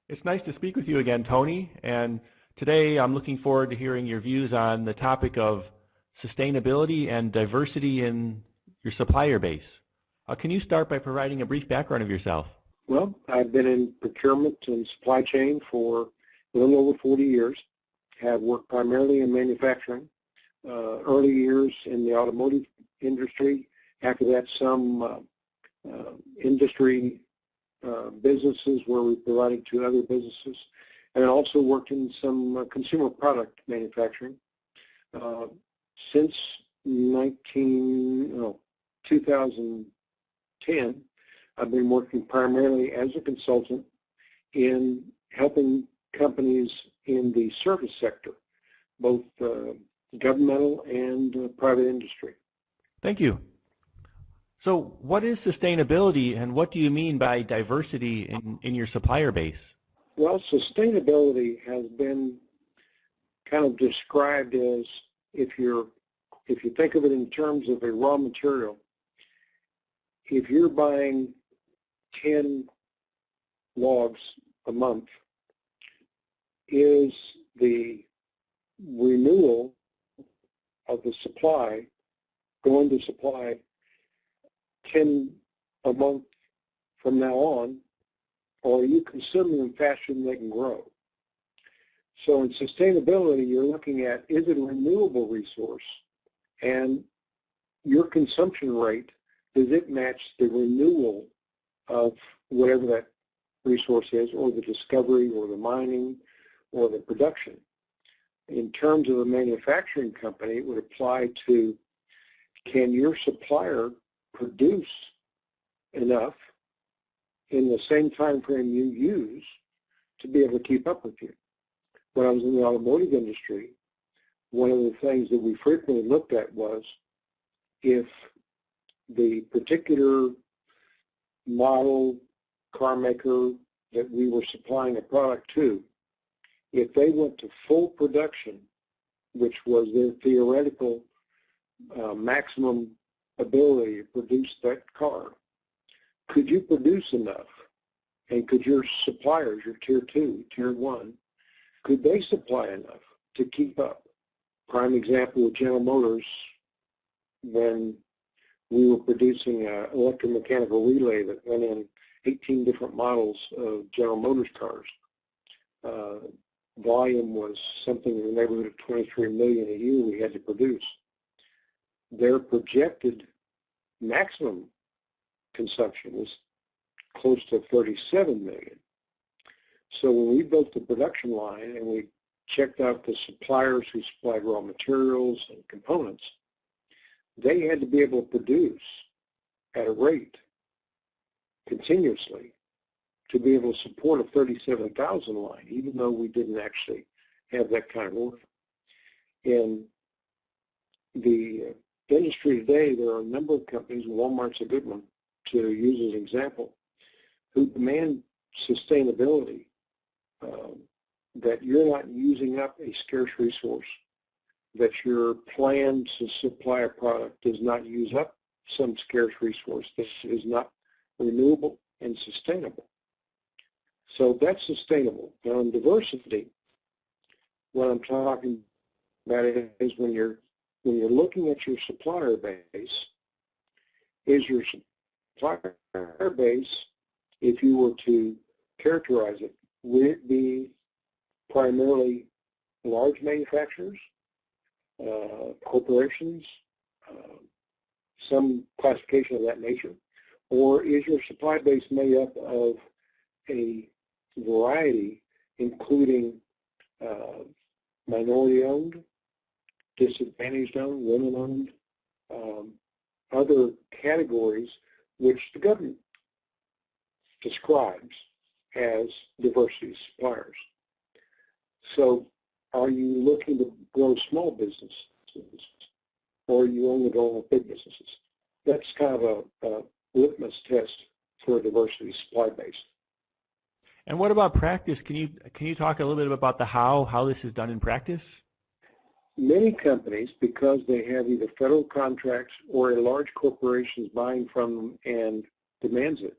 It's nice to speak with you again, Tony, and today I'm looking forward to hearing your views on the topic of sustainability and diversity in your supplier base. Can you start by providing a brief background of yourself? Well, I've been in procurement and supply chain for a little over 40 years, have worked primarily in manufacturing, early years in the automotive industry, after that some industry businesses where we provided to other businesses, and also worked in some consumer product manufacturing. Since 2010, I've been working primarily as a consultant in helping companies in the service sector, both governmental and private industry. Thank you. So what is sustainability and what do you mean by diversity in your supplier base? Well, sustainability has been kind of described as if you think of it in terms of a raw material, if you're buying 10 logs a month, is the renewal of the supply going to supply 10 a month from now on, or are you consuming them faster than they can grow? So in sustainability, you're looking at, is it a renewable resource? And your consumption rate, does it match the renewal of whatever that resource is, or the discovery, or the mining, or the production? In terms of a manufacturing company, it would apply to, can your supplier produce enough in the same time frame you use to be able to keep up with you? When I was in the automotive industry, one of the things that we frequently looked at was if the particular model car maker that we were supplying a product to, if they went to full production, which was their theoretical maximum ability to produce that car, could you produce enough? And could your suppliers, your tier 2, tier 1, could they supply enough to keep up? Prime example with General Motors, when we were producing an electromechanical relay that went in 18 different models of General Motors cars. Volume was something in the neighborhood of 23 million a year we had to produce. Their projected maximum consumption was close to 37 million. So when we built the production line and we checked out the suppliers who supplied raw materials and components, they had to be able to produce at a rate continuously to be able to support a 37,000 line, even though we didn't actually have that kind of order. In the industry today, there are a number of companies, Walmart's a good one to use as an example, who demand sustainability, that you're not using up a scarce resource, that your plan to supply a product does not use up some scarce resource that is not renewable and sustainable. So that's sustainable. Now in diversity, what I'm talking about is when you're looking at your supplier base, is your supplier base, if you were to characterize it, would it be primarily large manufacturers, corporations, some classification of that nature, or is your supply base made up of a variety including minority-owned, disadvantaged-owned, women-owned, other categories which the government describes as diversity suppliers? So are you looking to grow small businesses, or are you only going with big businesses? That's kind of a litmus test for a diversity supply base. And what about practice? Can you talk a little bit about the how this is done in practice? Many companies, because they have either federal contracts or a large corporation is buying from them and demands it,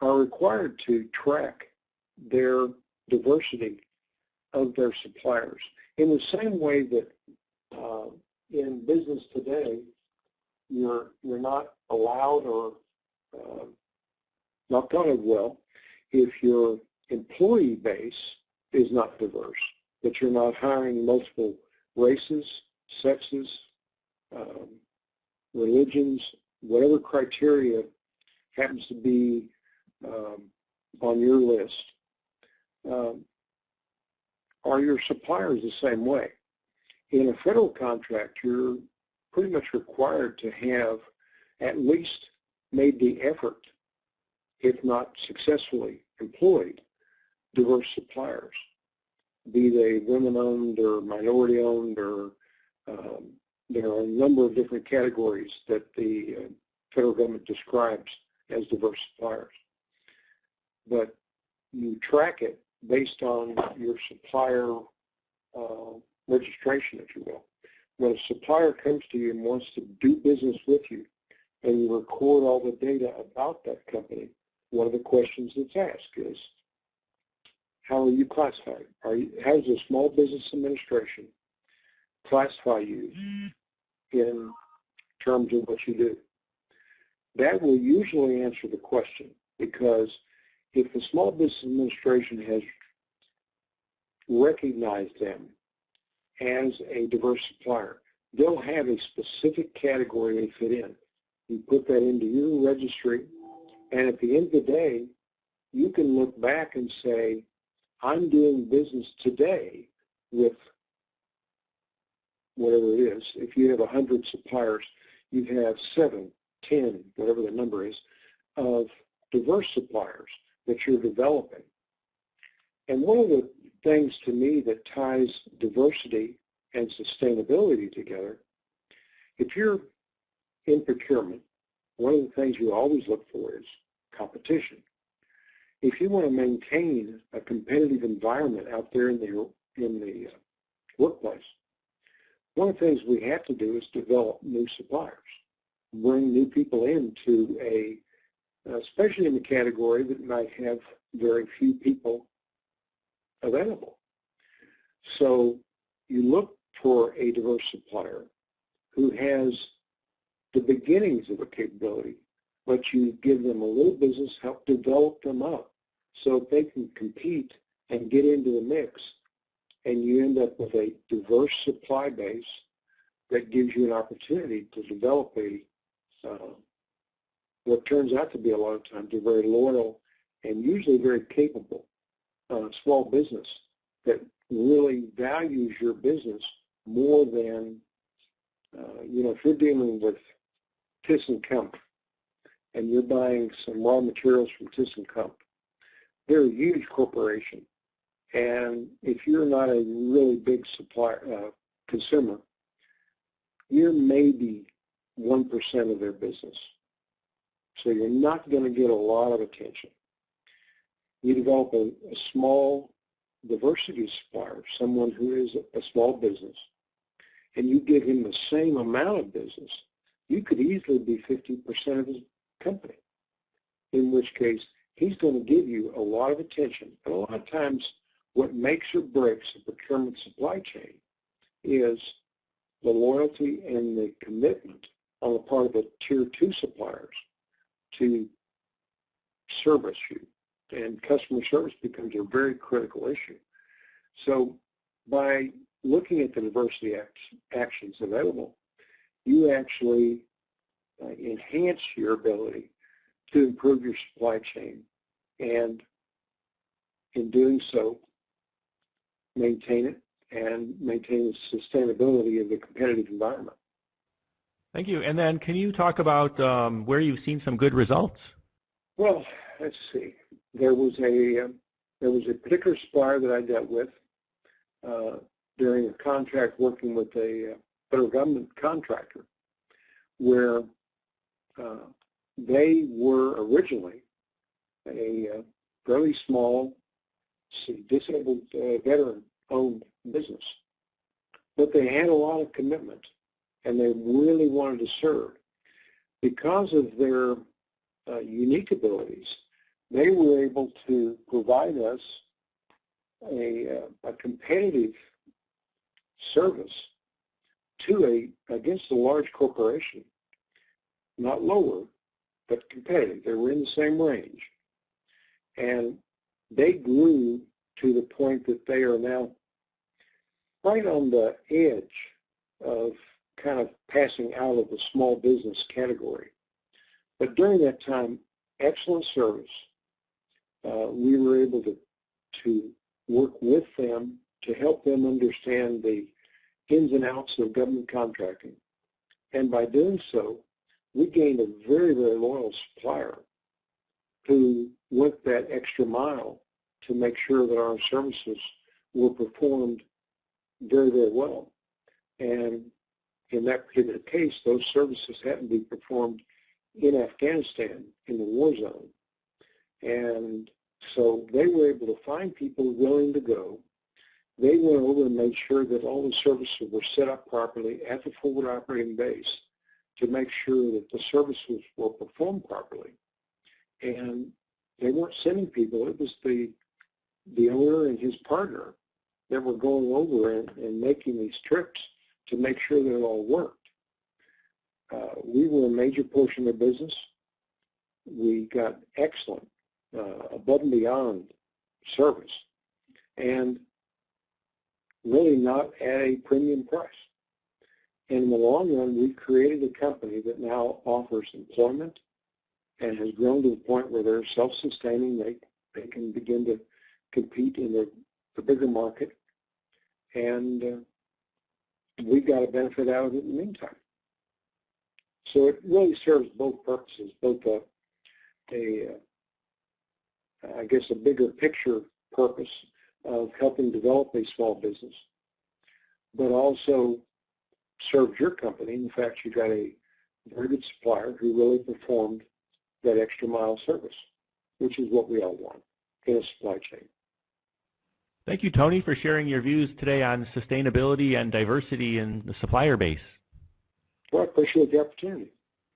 are required to track their diversity of their suppliers. In the same way that in business today, you're not allowed or not thought of well if your employee base is not diverse, that you're not hiring multiple races, sexes, religions, whatever criteria happens to be on your list. Are your suppliers the same way? In a federal contract, you're pretty much required to have at least made the effort, if not successfully employed, diverse suppliers, be they women-owned or minority-owned, or there are a number of different categories that the federal government describes as diverse suppliers. But you track it based on your supplier registration, if you will. When a supplier comes to you and wants to do business with you, and you record all the data about that company, one of the questions that's asked is, how are you classified? How does the Small Business Administration classify you in terms of what you do? That will usually answer the question, because if the Small Business Administration has recognized them as a diverse supplier, they'll have a specific category they fit in. You put that into your registry, and at the end of the day, you can look back and say, I'm doing business today with whatever it is. If you have 100 suppliers, you have 7, 10, whatever the number is, of diverse suppliers that you're developing. And one of the things to me that ties diversity and sustainability together, if you're in procurement, one of the things you always look for is competition. If you want to maintain a competitive environment out there in the workplace, one of the things we have to do is develop new suppliers, bring new people into especially in the category that might have very few people available. So you look for a diverse supplier who has the beginnings of a capability, but you give them a little business, help develop them up so that they can compete and get into the mix, and you end up with a diverse supply base that gives you an opportunity to develop what turns out to be a lot of times a very loyal and usually very capable small business that really values your business more than, if you're dealing with ThyssenKrupp and you're buying some raw materials from ThyssenKrupp, they're a huge corporation. And if you're not a really big supplier, consumer, you're maybe 1% of their business. So you're not going to get a lot of attention. You develop a small diversity supplier, someone who is a small business, and you give him the same amount of business, you could easily be 50% of his company, in which case he's going to give you a lot of attention. And a lot of times what makes or breaks a procurement supply chain is the loyalty and the commitment on the part of the Tier 2 suppliers to service you. And customer service becomes a very critical issue. So by looking at the diversity actions available, you actually enhance your ability to improve your supply chain, and in doing so, maintain it and maintain the sustainability of the competitive environment. Thank you. And then can you talk about where you've seen some good results? Well, let's see. There was a particular supplier that I dealt with during a contract working with a federal government contractor, where they were originally a fairly small, disabled veteran-owned business, but they had a lot of commitment, and they really wanted to serve. Because of their unique abilities, they were able to provide us a competitive service against a large corporation, not lower, but competitive. They were in the same range. And they grew to the point that they are now right on the edge of kind of passing out of the small business category. But during that time, excellent service. We were able to work with them to help them understand the ins and outs of government contracting. And by doing so, we gained a very, very loyal supplier who went that extra mile to make sure that our services were performed very, very well. And in that particular case, those services happened to be performed in Afghanistan, in the war zone. And so they were able to find people willing to go. They went over and made sure that all the services were set up properly at the forward operating base to make sure that the services were performed properly. And they weren't sending people. It was the owner and his partner that were going over and making these trips to make sure that it all worked. We were a major portion of the business. We got excellent, above and beyond service, and really not at a premium price. And in the long run, we created a company that now offers employment and has grown to the point where they're self-sustaining. They can begin to compete in the bigger market, and we got a benefit out of it in the meantime. So it really serves both purposes, both I guess a bigger picture purpose of helping develop a small business, but also serves your company. In fact, you got a very good supplier who really performed that extra mile service, which is what we all want in a supply chain. Thank you, Tony, for sharing your views today on sustainability and diversity in the supplier base. Well, I appreciate the opportunity.